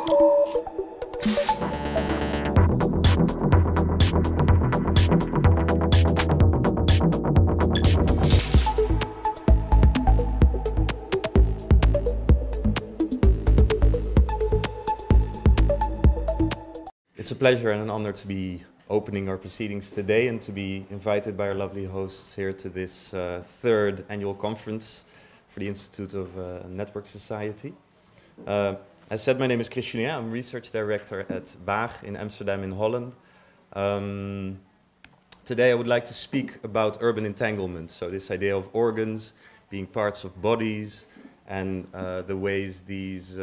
It's a pleasure and an honor to be opening our proceedings today and to be invited by our lovely hosts here to this third annual conference for the Institute of Network Society. As said, my name is Julien. I'm research director at Waag in Amsterdam in Holland. Today I would like to speak about urban entanglement, so this idea of organs being parts of bodies and the ways these,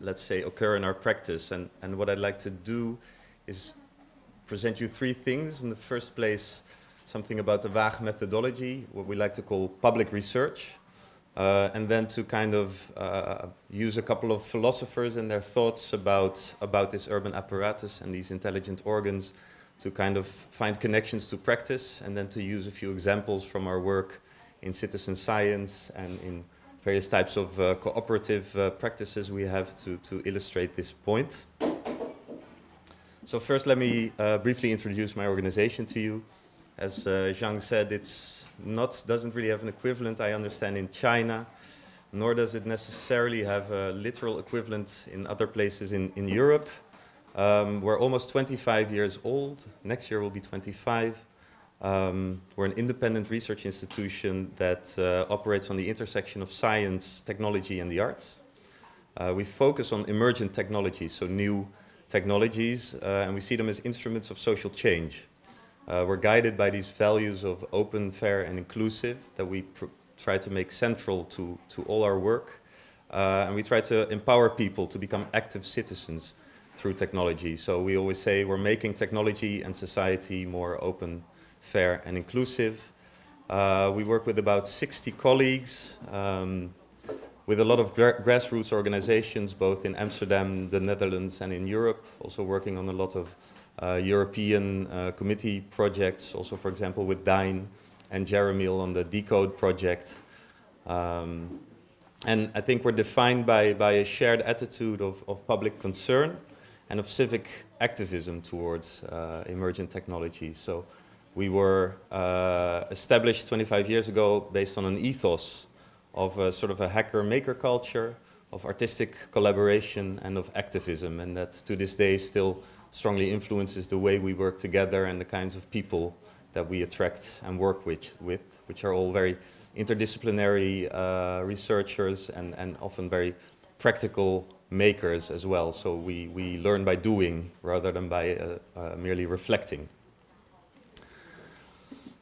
let's say, occur in our practice. And what I'd like to do is present you three things. In the first place, something about the Waag methodology, what we like to call public research. And then to kind of use a couple of philosophers and their thoughts about this urban apparatus and these intelligent organs to kind of find connections to practice, and then to use a few examples from our work in citizen science and in various types of cooperative practices we have to illustrate this point. So first let me briefly introduce my organization to you. As Zhang said, doesn't really have an equivalent, I understand, in China, nor does it necessarily have a literal equivalent in other places in Europe. We're almost 25 years old. Next year we'll be 25. We're an independent research institution that operates on the intersection of science, technology, and the arts. We focus on emergent technologies, so new technologies, and we see them as instruments of social change. We're guided by these values of open, fair, and inclusive that we try to make central to all our work. And we try to empower people to become active citizens through technology. So we always say we're making technology and society more open, fair, and inclusive. We work with about 60 colleagues, with a lot of grassroots organizations, both in Amsterdam, the Netherlands, and in Europe, also working on a lot of European committee projects, also, for example, with Dine and Jeremil on the Decode project. And I think we're defined by a shared attitude of public concern and of civic activism towards emergent technologies. So we were established 25 years ago based on an ethos of a sort of a hacker-maker culture, of artistic collaboration, and of activism, and that to this day still strongly influences the way we work together and the kinds of people that we attract and work with, which are all very interdisciplinary researchers and often very practical makers as well. So we learn by doing rather than by merely reflecting.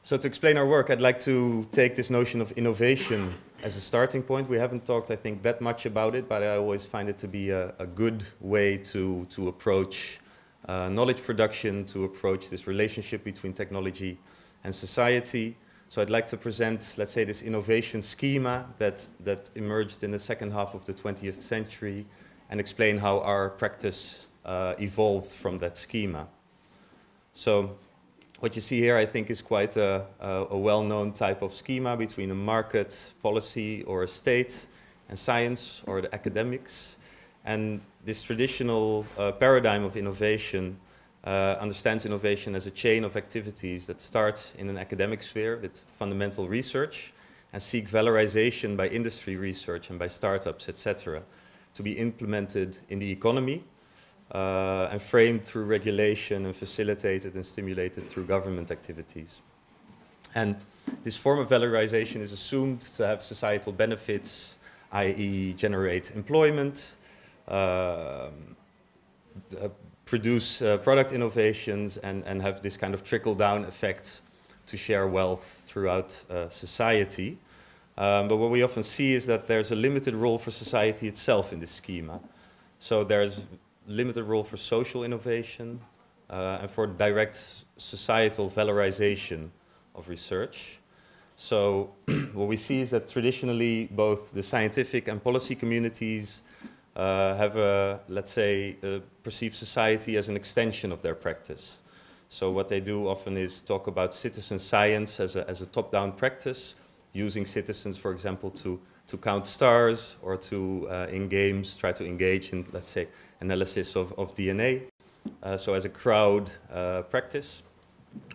So to explain our work, I'd like to take this notion of innovation as a starting point. We haven't talked, I think, that much about it, but I always find it to be a good way to approach knowledge production, to approach this relationship between technology and society. So I'd like to present, let's say, this innovation schema that emerged in the second half of the 20th century and explain how our practice evolved from that schema. So what you see here, I think, is quite a well-known type of schema between a market, policy, or a state, and science, or the academics. And this traditional paradigm of innovation understands innovation as a chain of activities that start in an academic sphere with fundamental research and seek valorization by industry research and by startups, etc., to be implemented in the economy and framed through regulation and facilitated and stimulated through government activities. And this form of valorization is assumed to have societal benefits, i.e. generate employment, produce product innovations, and have this kind of trickle-down effect to share wealth throughout society. But what we often see is that there's a limited role for society itself in this schema. So there's limited role for social innovation and for direct societal valorization of research. So what we see is that traditionally both the scientific and policy communities have let's say, perceive society as an extension of their practice. So what they do often is talk about citizen science as a top-down practice, using citizens, for example, to to count stars or to, in games, try to engage in, let's say, analysis of DNA. So as a crowd practice.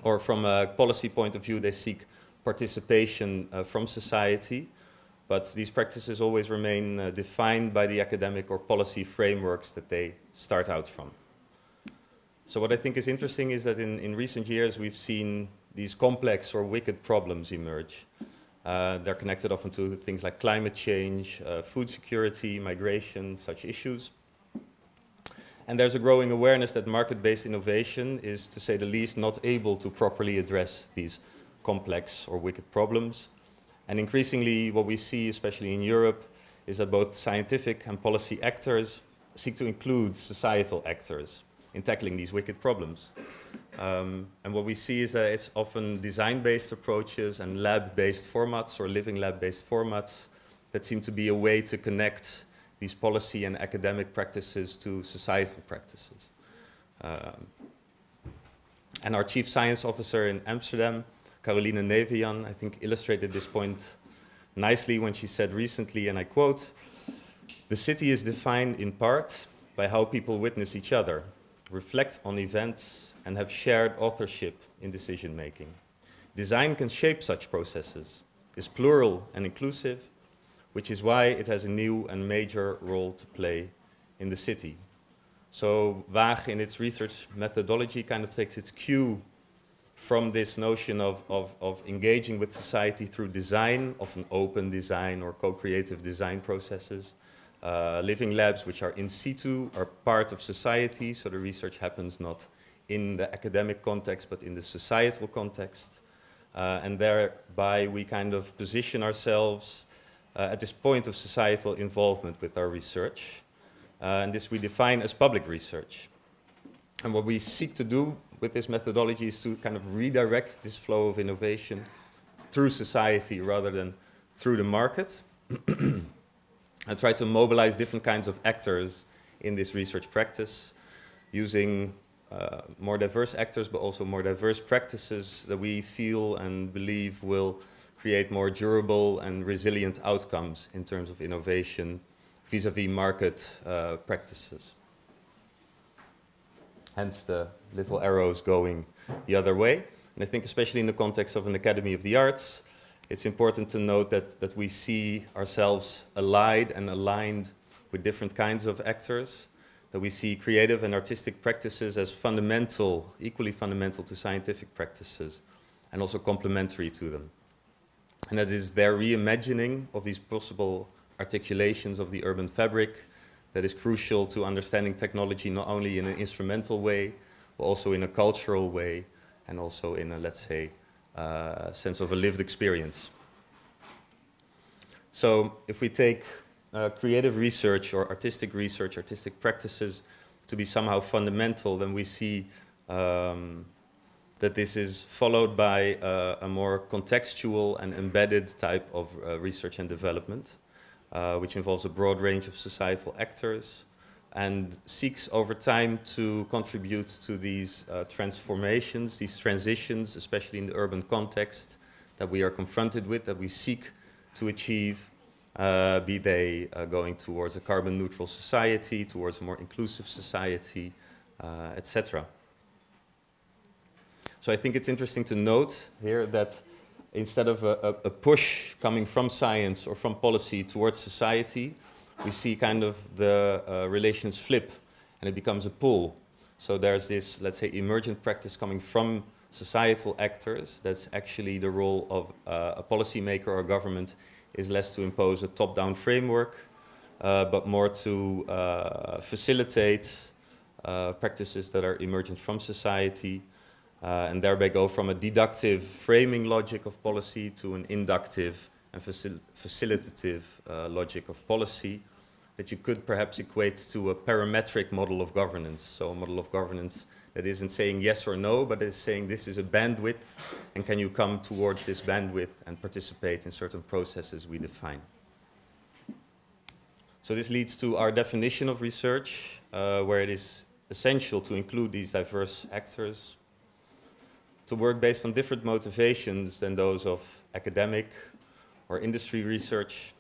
Or from a policy point of view, they seek participation from society. But these practices always remain defined by the academic or policy frameworks that they start out from. So what I think is interesting is that in recent years we've seen these complex or wicked problems emerge. They're connected often to things like climate change, food security, migration, such issues. And there's a growing awareness that market-based innovation is, to say the least, not able to properly address these complex or wicked problems. And increasingly what we see, especially in Europe, is that both scientific and policy actors seek to include societal actors in tackling these wicked problems. And what we see is that it's often design-based approaches and lab-based formats or living lab-based formats that seem to be a way to connect these policy and academic practices to societal practices. And our chief science officer in Amsterdam, Caroline Nevian, I think illustrated this point nicely when she said recently, and I quote, "The city is defined in part by how people witness each other, reflect on events, and have shared authorship in decision making. Design can shape such processes, is plural and inclusive, which is why it has a new and major role to play in the city." So Waag in its research methodology kind of takes its cue from this notion of engaging with society through design, often open design or co-creative design processes. Living labs which are in situ are part of society, so the research happens not in the academic context but in the societal context. And thereby we kind of position ourselves at this point of societal involvement with our research. And this we define as public research. And what we seek to do with this methodology is to kind of redirect this flow of innovation through society rather than through the market, and try to mobilize different kinds of actors in this research practice, using more diverse actors, but also more diverse practices that we feel and believe will create more durable and resilient outcomes in terms of innovation vis-à-vis market practices. Hence the little arrows going the other way. And I think especially in the context of an Academy of the Arts, it's important to note that we see ourselves allied and aligned with different kinds of actors, that we see creative and artistic practices as fundamental, equally fundamental to scientific practices, and also complementary to them. And that is their reimagining of these possible articulations of the urban fabric that is crucial to understanding technology not only in an instrumental way, but also in a cultural way, and also in a, let's say, sense of a lived experience. So if we take creative research or artistic research, artistic practices to be somehow fundamental, then we see that this is followed by a more contextual and embedded type of research and development, which involves a broad range of societal actors and seeks over time to contribute to these transformations, these transitions, especially in the urban context that we are confronted with, that we seek to achieve, be they going towards a carbon neutral society, towards a more inclusive society, etc. So I think it's interesting to note here that instead of a push coming from science or from policy towards society, we see kind of the relations flip and it becomes a pull. So there's this, let's say, emergent practice coming from societal actors. That's actually the role of a policymaker or a government, is less to impose a top-down framework, but more to facilitate practices that are emergent from society, and thereby go from a deductive framing logic of policy to an inductive and facilitative logic of policy that you could perhaps equate to a parametric model of governance. So a model of governance that isn't saying yes or no, but is saying this is a bandwidth, and can you come towards this bandwidth and participate in certain processes we define. So this leads to our definition of research, where it is essential to include these diverse actors, to work based on different motivations than those of academic or industry research,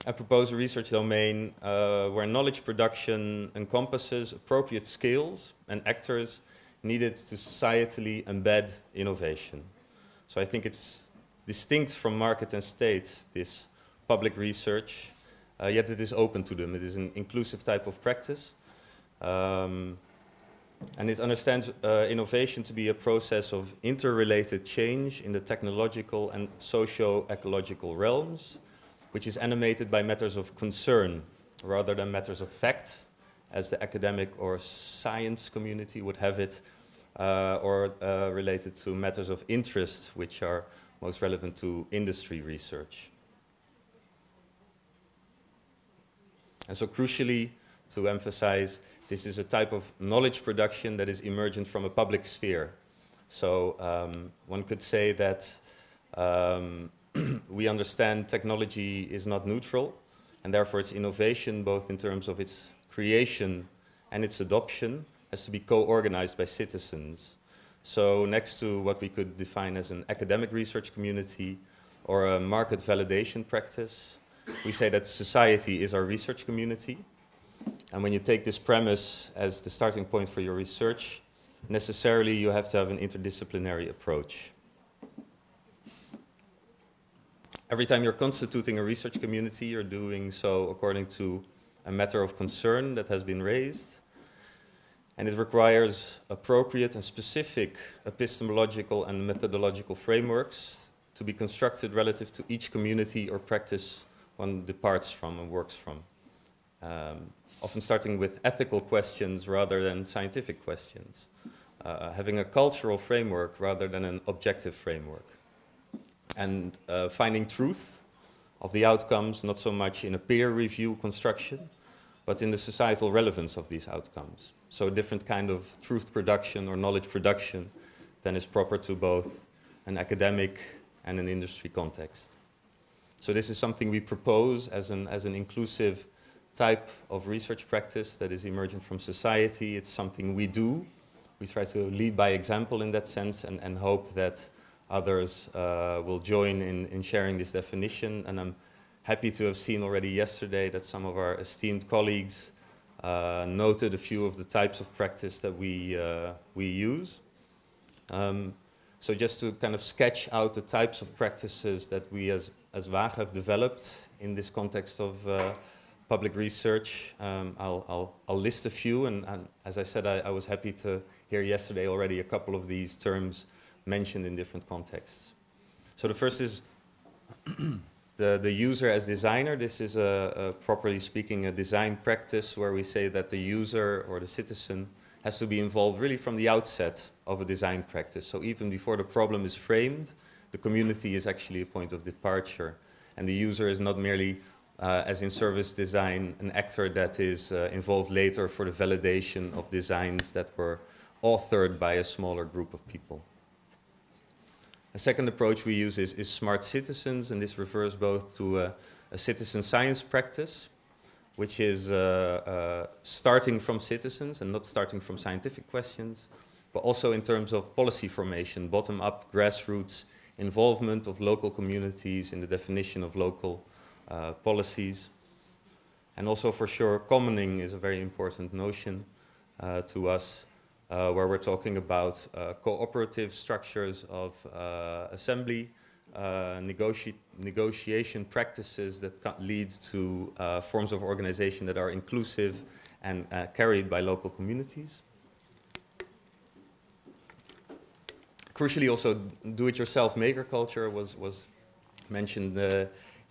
I propose a research domain where knowledge production encompasses appropriate skills and actors needed to societally embed innovation. So I think it's distinct from market and state, this public research, yet it is open to them. It is an inclusive type of practice. And it understands innovation to be a process of interrelated change in the technological and socio-ecological realms, which is animated by matters of concern rather than matters of fact, as the academic or science community would have it, or related to matters of interest, which are most relevant to industry research. And so crucially, to emphasize, this is a type of knowledge production that is emergent from a public sphere. So one could say that we understand technology is not neutral, and therefore its innovation, both in terms of its creation and its adoption, has to be co-organized by citizens. So next to what we could define as an academic research community or a market validation practice, we say that society is our research community. And when you take this premise as the starting point for your research, necessarily you have to have an interdisciplinary approach. Every time you're constituting a research community, you're doing so according to a matter of concern that has been raised. And it requires appropriate and specific epistemological and methodological frameworks to be constructed relative to each community or practice one departs from and works from. Often starting with ethical questions rather than scientific questions. Having a cultural framework rather than an objective framework. And finding truth of the outcomes, not so much in a peer review construction, but in the societal relevance of these outcomes. So a different kind of truth production or knowledge production than is proper to both an academic and an industry context. So this is something we propose as an inclusive type of research practice that is emergent from society. It's something we do. We try to lead by example in that sense and hope that others will join in sharing this definition. And I'm happy to have seen already yesterday that some of our esteemed colleagues noted a few of the types of practice that we use. So just to kind of sketch out the types of practices that we as ofthe have developed in this context of public research, I'll list a few, and as I said, I was happy to hear yesterday already a couple of these terms mentioned in different contexts. So the first is the user as designer. This is properly speaking, a design practice where we say that the user or the citizen has to be involved really from the outset of a design practice. So even before the problem is framed, the community is actually a point of departure. And the user is not merely, as in service design, an actor that is involved later for the validation of designs that were authored by a smaller group of people. A second approach we use is smart citizens, and this refers both to a citizen science practice, which is starting from citizens and not starting from scientific questions, but also in terms of policy formation, bottom-up, grassroots involvement of local communities in the definition of local policies. And also for sure, commoning is a very important notion to us, where we're talking about cooperative structures of assembly, negotiation practices that lead to forms of organization that are inclusive and carried by local communities. Crucially also, do-it-yourself maker culture was mentioned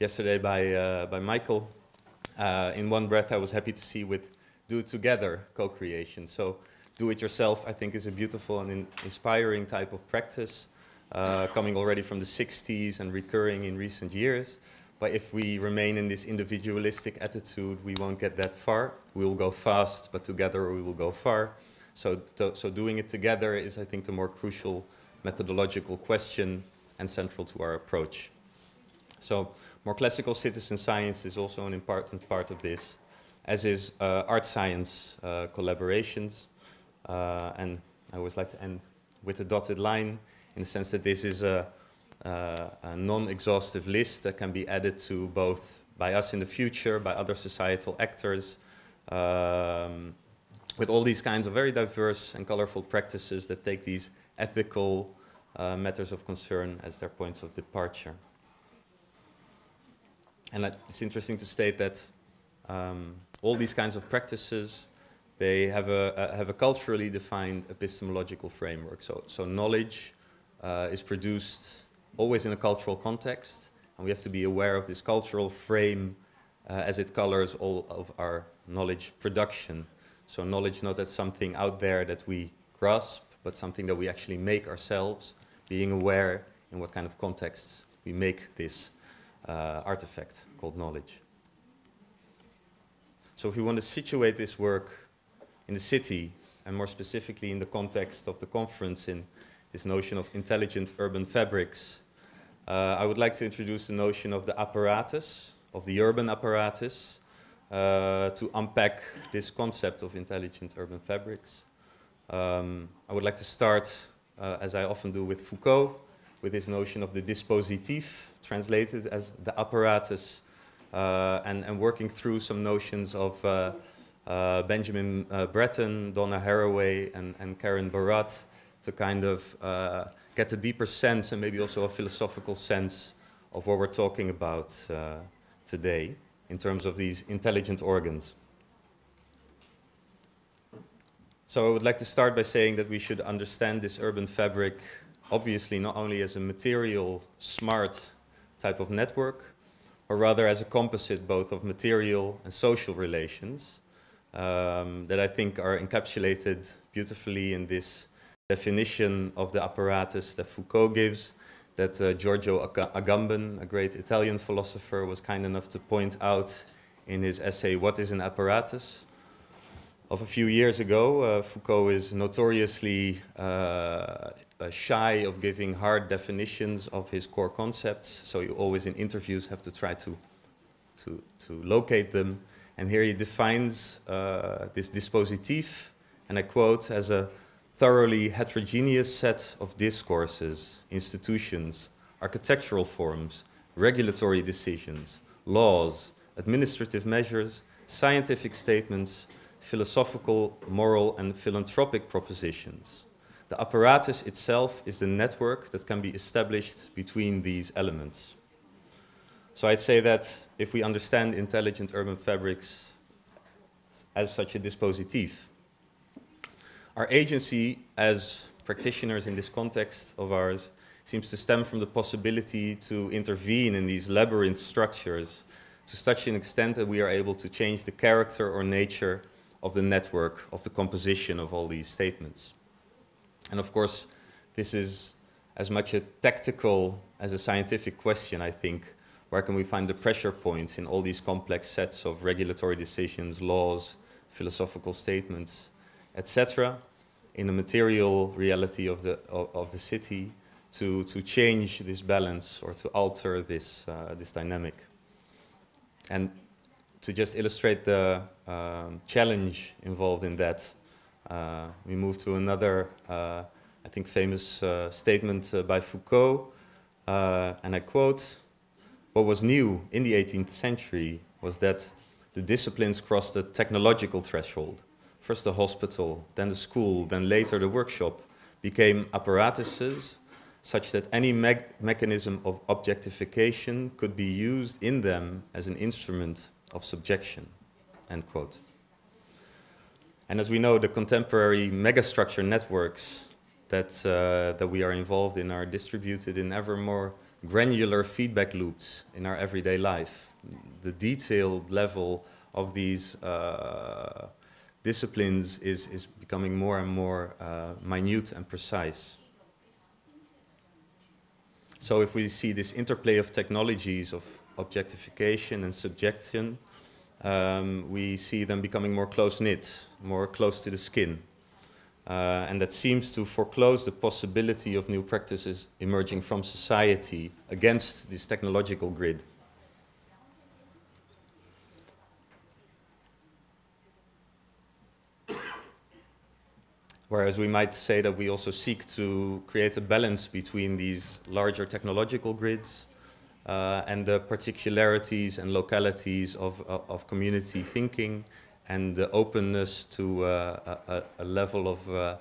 yesterday by Michael. In one breath, I was happy to see with do-it-together co-creation. So do-it-yourself, I think, is a beautiful and inspiring type of practice, coming already from the 60s and recurring in recent years. But if we remain in this individualistic attitude, we won't get that far. We will go fast, but together we will go far. So doing it together is, I think, the more crucial methodological question and central to our approach. So more classical citizen science is also an important part of this, as is art science collaborations. And I always like to end with a dotted line, in the sense that this is a non-exhaustive list that can be added to both by us in the future, by other societal actors, with all these kinds of very diverse and colorful practices that take these ethical matters of concern as their points of departure. And it's interesting to state that all these kinds of practices, they have a culturally defined epistemological framework. So knowledge is produced always in a cultural context, and we have to be aware of this cultural frame as it colors all of our knowledge production. So knowledge not as something out there that we grasp, but something that we actually make ourselves, being aware in what kind of context we make this artifact called knowledge. So if we want to situate this work in the city, and more specifically in the context of the conference in this notion of intelligent urban fabrics, I would like to introduce the notion of the apparatus, of the urban apparatus, to unpack this concept of intelligent urban fabrics. I would like to start, as I often do, with Foucault, with his notion of the dispositif, translated as the apparatus, and working through some notions of Benjamin Breton, Donna Haraway, and Karen Barat, to kind of get a deeper sense and maybe also a philosophical sense of what we're talking about today in terms of these intelligent organs. So I would like to start by saying that we should understand this urban fabric obviously not only as a material, smart type of network, or rather as a composite both of material and social relations that I think are encapsulated beautifully in this definition of the apparatus that Foucault gives, that Giorgio Agamben, a great Italian philosopher, was kind enough to point out in his essay, What is an Apparatus? Of a few years ago. Foucault is notoriously shy of giving hard definitions of his core concepts, so you always in interviews have to try to locate them. And here he defines this dispositif, and I quote, as a thoroughly heterogeneous set of discourses, institutions, architectural forms, regulatory decisions, laws, administrative measures, scientific statements, philosophical, moral, and philanthropic propositions. The apparatus itself is the network that can be established between these elements. So I'd say that if we understand intelligent urban fabrics as such a dispositif, our agency as practitioners in this context of ours seems to stem from the possibility to intervene in these labyrinth structures to such an extent that we are able to change the character or nature of the network, of the composition of all these statements. And of course, this is as much a tactical as a scientific question, I think. Where can we find the pressure points in all these complex sets of regulatory decisions, laws, philosophical statements, etc., in the material reality of the city to change this balance or to alter this, this dynamic? And to just illustrate the challenge involved in that, we move to another, I think, famous statement by Foucault, and I quote, "What was new in the 18th century was that the disciplines crossed the technological threshold. First the hospital, then the school, then later the workshop became apparatuses such that any mechanism of objectification could be used in them as an instrument of subjection," end quote. And as we know, the contemporary megastructure networks that we are involved in are distributed in ever more granular feedback loops in our everyday life. The detailed level of these disciplines is becoming more and more minute and precise. So if we see this interplay of technologies of objectification and subjection, we see them becoming more close-knit, more close to the skin. And that seems to foreclose the possibility of new practices emerging from society against this technological grid. Whereas we might say that we also seek to create a balance between these larger technological grids and the particularities and localities of community thinking, and the openness to a level of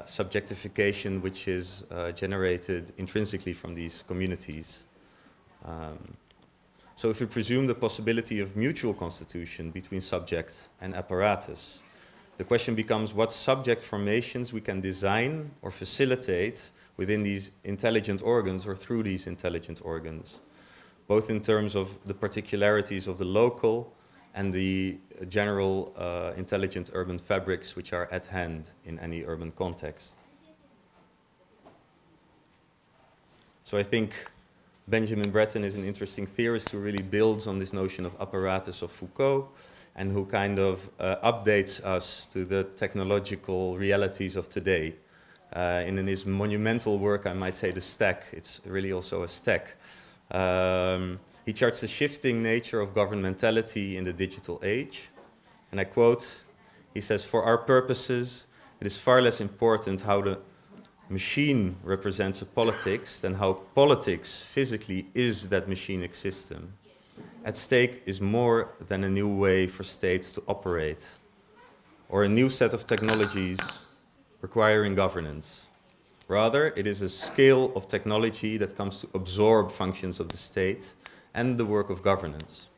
subjectification which is generated intrinsically from these communities. So if we presume the possibility of mutual constitution between subject and apparatus, the question becomes what subject formations we can design or facilitate within these intelligent organs or through these intelligent organs, both in terms of the particularities of the local and the general intelligent urban fabrics which are at hand in any urban context. So I think Benjamin Breton is an interesting theorist who really builds on this notion of apparatus of Foucault and who kind of updates us to the technological realities of today. In his monumental work, I might say The Stack, it's really also a stack. He charts the shifting nature of governmentality in the digital age. And I quote, he says, "For our purposes, it is far less important how the machine represents a politics than how politics physically is that machinic system. At stake is more than a new way for states to operate, or a new set of technologies requiring governance. Rather, it is a scale of technology that comes to absorb functions of the state and the work of governance."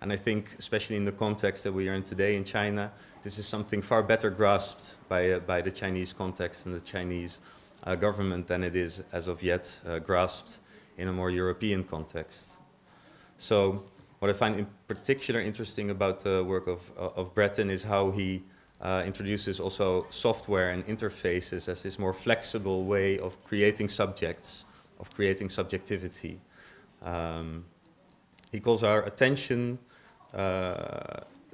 And I think, especially in the context that we are in today in China, this is something far better grasped by the Chinese context and the Chinese government than it is, as of yet, grasped in a more European context. So what I find in particular interesting about the work of Breton is how he introduces also software and interfaces as this more flexible way of creating subjects, of creating subjectivity. He calls our attention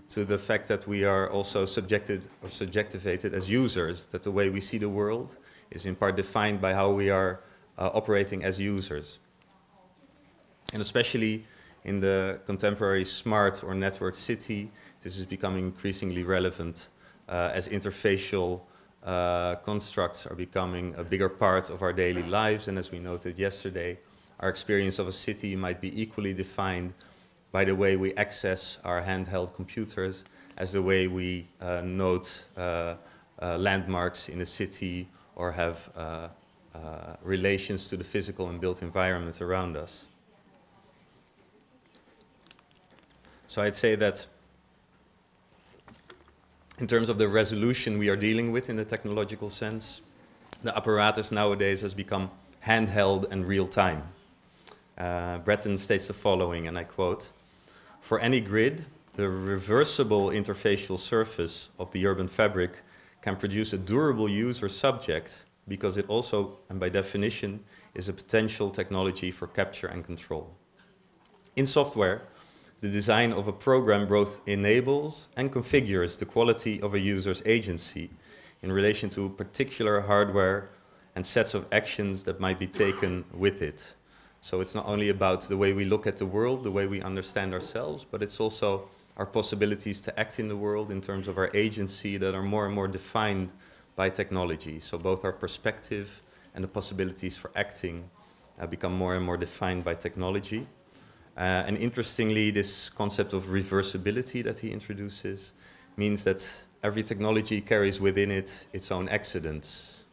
to the fact that we are also subjected or subjectivated as users, that the way we see the world is in part defined by how we are operating as users. And especially in the contemporary smart or networked city, this is becoming increasingly relevant as interfacial constructs are becoming a bigger part of our daily lives. And as we noted yesterday, our experience of a city might be equally defined by the way we access our handheld computers as the way we note landmarks in a city or have relations to the physical and built environment around us. So I'd say that in terms of the resolution we are dealing with in the technological sense, the apparatus nowadays has become handheld and real-time. Breton states the following, and I quote, "For any grid, the reversible interfacial surface of the urban fabric can produce a durable user subject because it also, and by definition, is a potential technology for capture and control. In software, the design of a program both enables and configures the quality of a user's agency in relation to particular hardware and sets of actions that might be taken with it. So it's not only about the way we look at the world, the way we understand ourselves, but it's also our possibilities to act in the world in terms of our agency that are more and more defined by technology. So both our perspective and the possibilities for acting become more and more defined by technology. And interestingly, this concept of reversibility that he introduces means that every technology carries within it its own accidents.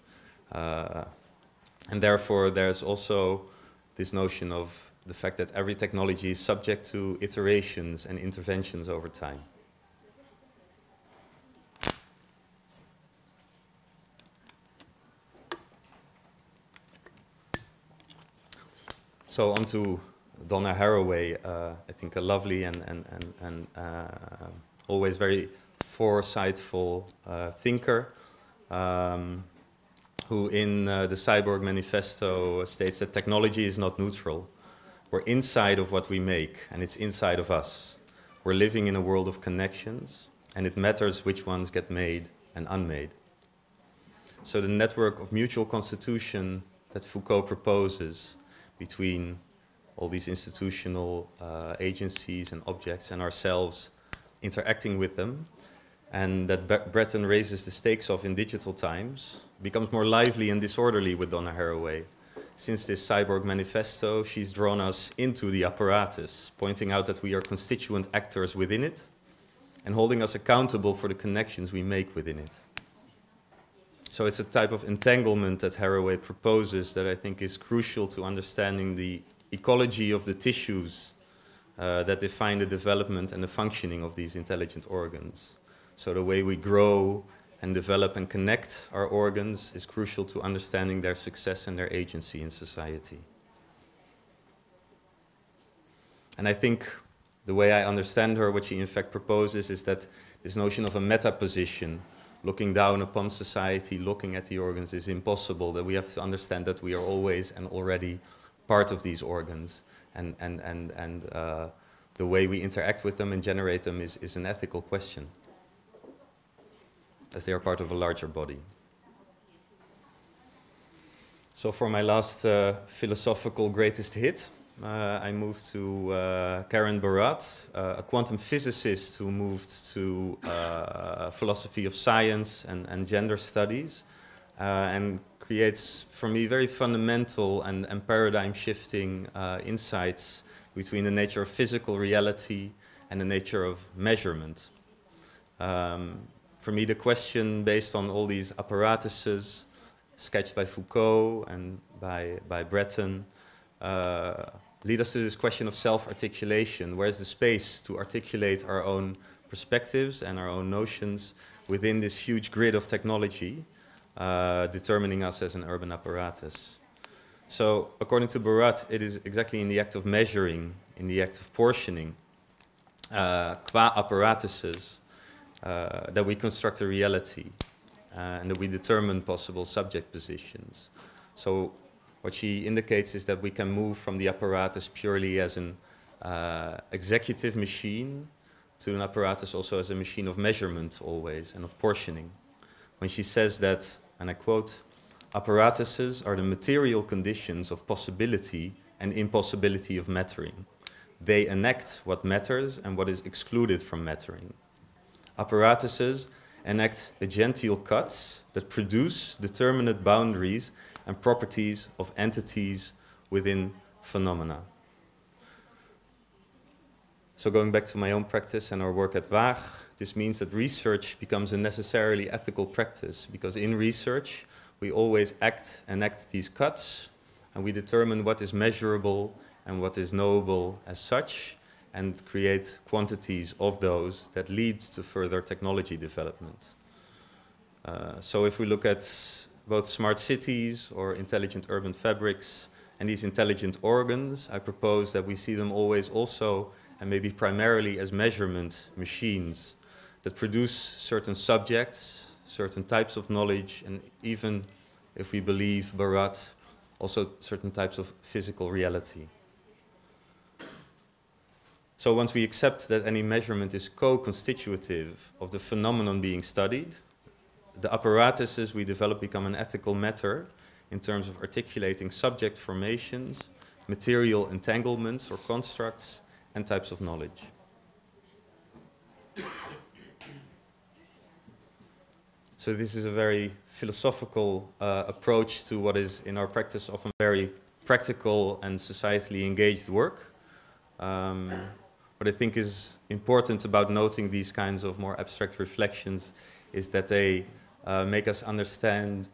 And therefore, there's also this notion of the fact that every technology is subject to iterations and interventions over time. So on to Donna Haraway, I think a lovely and always very foresightful thinker, who in the Cyborg Manifesto states that technology is not neutral. We're inside of what we make, and it's inside of us. We're living in a world of connections, and it matters which ones get made and unmade. So the network of mutual constitution that Foucault proposes between all these institutional agencies and objects and ourselves interacting with them, and that Breton raises the stakes of in digital times, becomes more lively and disorderly with Donna Haraway. since this cyborg manifesto, she's drawn us into the apparatus, pointing out that we are constituent actors within it and holding us accountable for the connections we make within it. So it's a type of entanglement that Haraway proposes that I think is crucial to understanding the ecology of the tissues that define the development and the functioning of these intelligent organs. So the way we grow and develop and connect our organs is crucial to understanding their success and their agency in society. And I think the way I understand her, what she in fact proposes, is that this notion of a meta-position, looking down upon society, looking at the organs, is impossible, that we have to understand that we are always and already part of these organs, and the way we interact with them and generate them is an ethical question, as they are part of a larger body. So for my last philosophical greatest hit, I moved to Karen Barat, a quantum physicist who moved to philosophy of science and gender studies, and creates, for me, very fundamental and paradigm-shifting insights between the nature of physical reality and the nature of measurement. For me, the question based on all these apparatuses sketched by Foucault and by Breton lead us to this question of self-articulation. Where's the space to articulate our own perspectives and our own notions within this huge grid of technology determining us as an urban apparatus? So, according to Barat, it is exactly in the act of measuring, in the act of portioning, qua apparatuses, that we construct a reality and that we determine possible subject positions. So what she indicates is that we can move from the apparatus purely as an executive machine to an apparatus also as a machine of measurement always and of portioning. When she says that, and I quote, "Apparatuses are the material conditions of possibility and impossibility of mattering. They enact what matters and what is excluded from mattering. Apparatuses enact agential cuts that produce determinate boundaries and properties of entities within phenomena." So going back to my own practice and our work at Waag, this means that research becomes a necessarily ethical practice, because in research we always enact these cuts, and we determine what is measurable and what is knowable as such, and create quantities of those that lead to further technology development. So if we look at both smart cities or intelligent urban fabrics and these intelligent organs, I propose that we see them always also, and maybe primarily, as measurement machines that produce certain subjects, certain types of knowledge, and even, if we believe Barat, also certain types of physical reality. So once we accept that any measurement is co-constitutive of the phenomenon being studied, the apparatuses we develop become an ethical matter in terms of articulating subject formations, material entanglements or constructs, and types of knowledge. So this is a very philosophical approach to what is in our practice often very practical and societally engaged work. What I think is important about noting these kinds of more abstract reflections is that they make us understand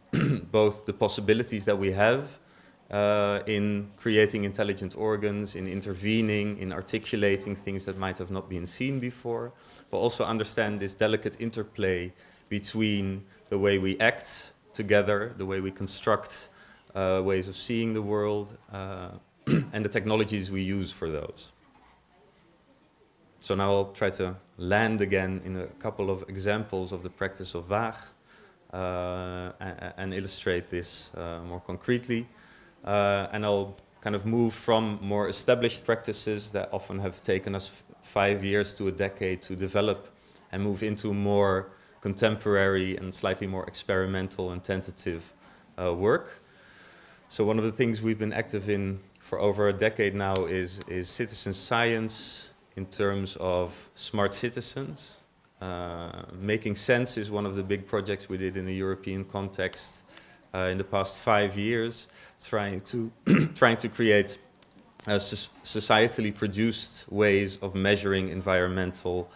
both the possibilities that we have in creating intelligent organs, in intervening, in articulating things that might have not been seen before, but also understand this delicate interplay between the way we act together, the way we construct ways of seeing the world, and the technologies we use for those. So now I'll try to land again in a couple of examples of the practice of Waag and illustrate this more concretely. And I'll kind of move from more established practices that often have taken us 5 years to a decade to develop and move into more contemporary and slightly more experimental and tentative work. So one of the things we've been active in for over a decade now is citizen science in terms of smart citizens. Making Sense is one of the big projects we did in a European context in the past 5 years, trying to trying to create societally produced ways of measuring environmental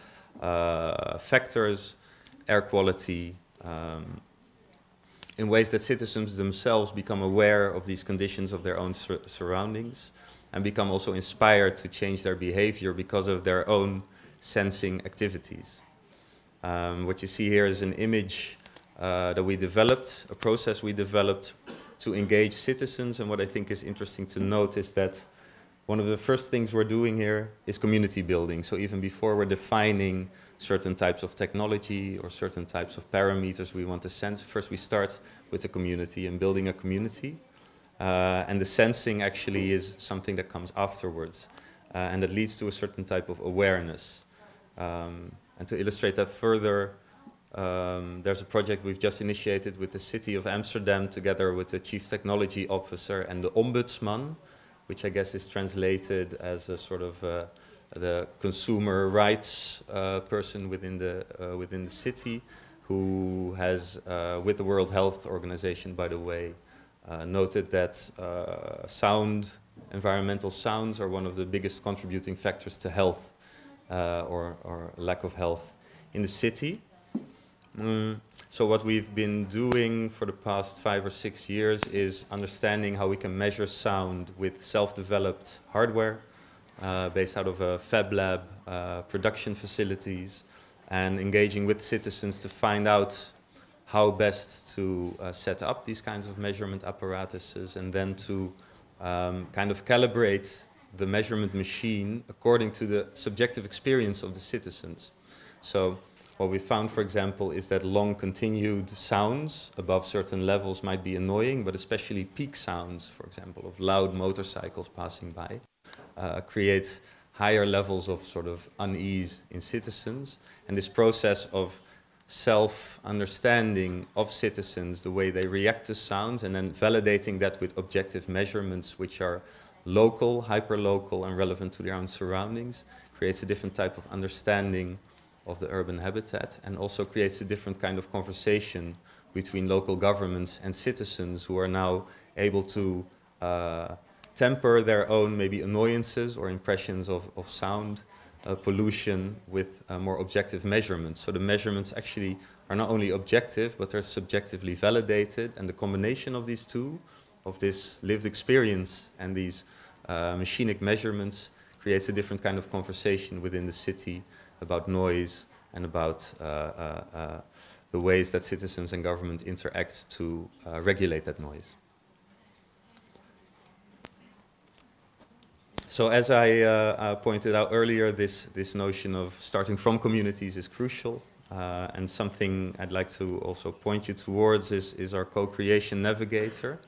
factors, air quality, in ways that citizens themselves become aware of these conditions of their own surroundings and become also inspired to change their behavior because of their own sensing activities. What you see here is an image that we developed, a process we developed to engage citizens, and what I think is interesting to note is that one of the first things we're doing here is community building. So even before we're defining certain types of technology or certain types of parameters we want to sense, first we start with the community and building a community. And the sensing actually is something that comes afterwards. And that leads to a certain type of awareness. And to illustrate that further, there's a project we've just initiated with the city of Amsterdam together with the chief technology officer and the ombudsman, which I guess is translated as a sort of the consumer rights person within the city, who has, with the World Health Organization, by the way, noted that environmental sounds are one of the biggest contributing factors to health or lack of health in the city. So what we've been doing for the past 5 or 6 years is understanding how we can measure sound with self-developed hardware based out of a fab lab, production facilities, and engaging with citizens to find out how best to set up these kinds of measurement apparatuses, and then to kind of calibrate the measurement machine according to the subjective experience of the citizens. So what we found, for example, is that long continued sounds above certain levels might be annoying, but especially peak sounds, for example, of loud motorcycles passing by, create higher levels of sort of unease in citizens. And this process of self-understanding of citizens, the way they react to sounds, and then validating that with objective measurements which are local, hyper-local, and relevant to their own surroundings, creates a different type of understanding of the urban habitat, and also creates a different kind of conversation between local governments and citizens who are now able to temper their own maybe annoyances or impressions of sound pollution with more objective measurements. So the measurements actually are not only objective, but they're subjectively validated, and the combination of these two, of this lived experience and these machinic measurements, creates a different kind of conversation within the city about noise and about the ways that citizens and government interact to regulate that noise. So as I pointed out earlier, this notion of starting from communities is crucial. And something I'd like to also point you towards is our co-creation navigator,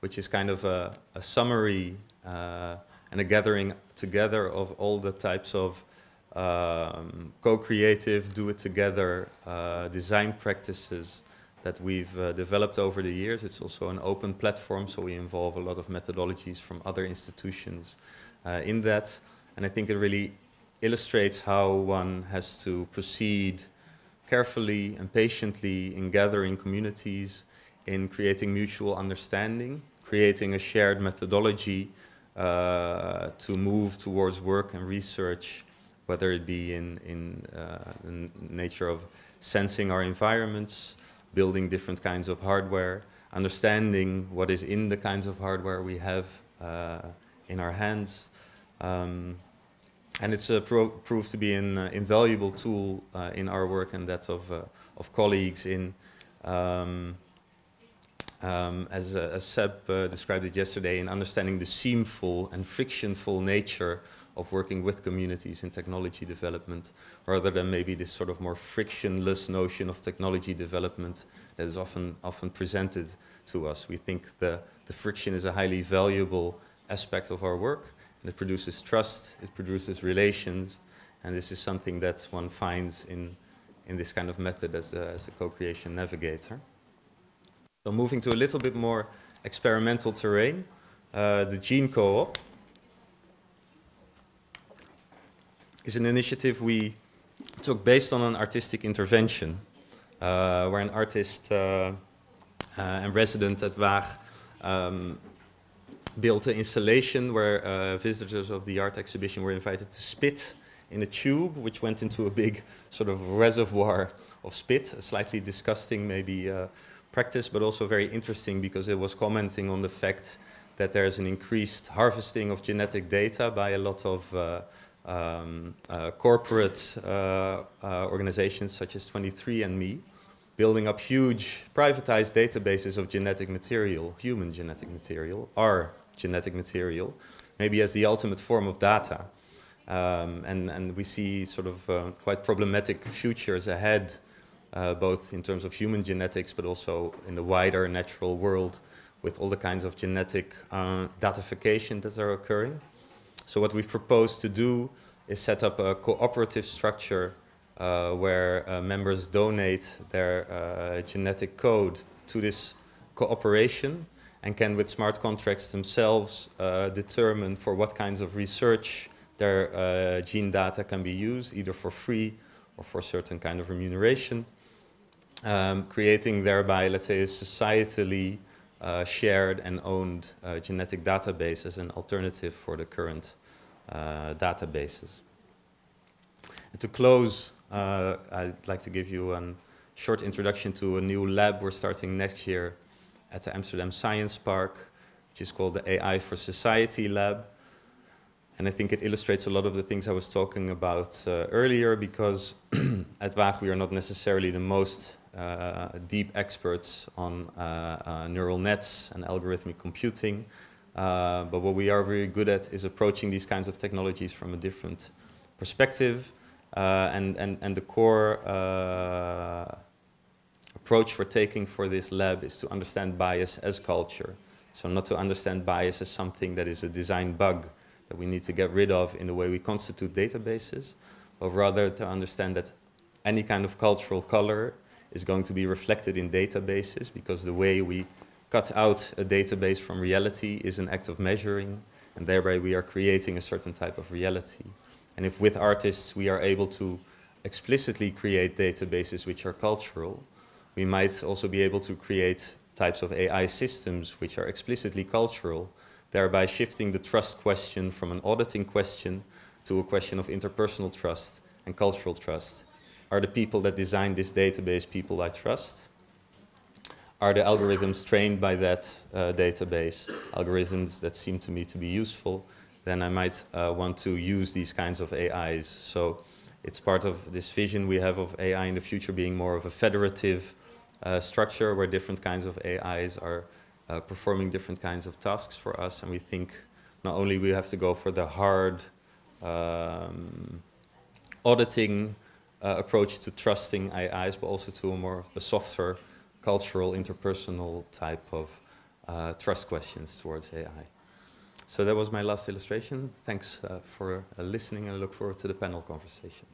which is kind of a summary and a gathering together of all the types of co-creative, do-it-together design practices that we've developed over the years. It's also an open platform, so we involve a lot of methodologies from other institutions in that. And I think it really illustrates how one has to proceed carefully and patiently in gathering communities, in creating mutual understanding, creating a shared methodology to move towards work and research, whether it be in the nature of sensing our environments, building different kinds of hardware, understanding what is in the kinds of hardware we have in our hands. And it's proved to be an invaluable tool in our work and that of colleagues in, as Seb described it yesterday, in understanding the seamful and frictionful nature of working with communities in technology development, rather than maybe this sort of more frictionless notion of technology development that is often presented to us. We think the friction is a highly valuable aspect of our work. It produces trust, it produces relations, and this is something that one finds in this kind of method as the co-creation navigator. So moving to a little bit more experimental terrain, the Gene Co-op is an initiative we took based on an artistic intervention, where an artist and resident at Waag, built an installation where visitors of the art exhibition were invited to spit in a tube, which went into a big sort of reservoir of spit, a slightly disgusting maybe practice, but also very interesting because it was commenting on the fact that there's an increased harvesting of genetic data by a lot of corporate organizations such as 23andMe, building up huge privatized databases of genetic material, human genetic material, our genetic material, maybe as the ultimate form of data. And we see sort of quite problematic futures ahead, both in terms of human genetics, but also in the wider natural world with all the kinds of genetic datification that are occurring. So what we've proposed to do is set up a cooperative structure where members donate their genetic code to this cooperation and can, with smart contracts themselves, determine for what kinds of research their gene data can be used, either for free or for a certain kind of remuneration, creating thereby, let's say, a societally shared and owned genetic database as an alternative for the current databases. And to close, I'd like to give you a short introduction to a new lab we're starting next year at the Amsterdam Science Park, which is called the AI for Society Lab. And I think it illustrates a lot of the things I was talking about earlier, because at Waag we are not necessarily the most deep experts on neural nets and algorithmic computing. But what we are very good at is approaching these kinds of technologies from a different perspective. And the core approach we're taking for this lab is to understand bias as culture. So not to understand bias as something that is a design bug that we need to get rid of in the way we constitute databases, but rather to understand that any kind of cultural color is going to be reflected in databases, because the way we cut out a database from reality is an act of measuring, and thereby we are creating a certain type of reality. And if with artists we are able to explicitly create databases which are cultural, we might also be able to create types of AI systems which are explicitly cultural, thereby shifting the trust question from an auditing question to a question of interpersonal trust and cultural trust. Are the people that designed this database people I trust? Are the algorithms trained by that database algorithms that seem to me to be useful? Then I might want to use these kinds of AIs. So it's part of this vision we have of AI in the future being more of a federative structure where different kinds of AIs are performing different kinds of tasks for us. And we think not only we have to go for the hard auditing approach to trusting AIs, but also to a softer cultural, interpersonal type of trust questions towards AI. So that was my last illustration. Thanks for listening, and I look forward to the panel conversation.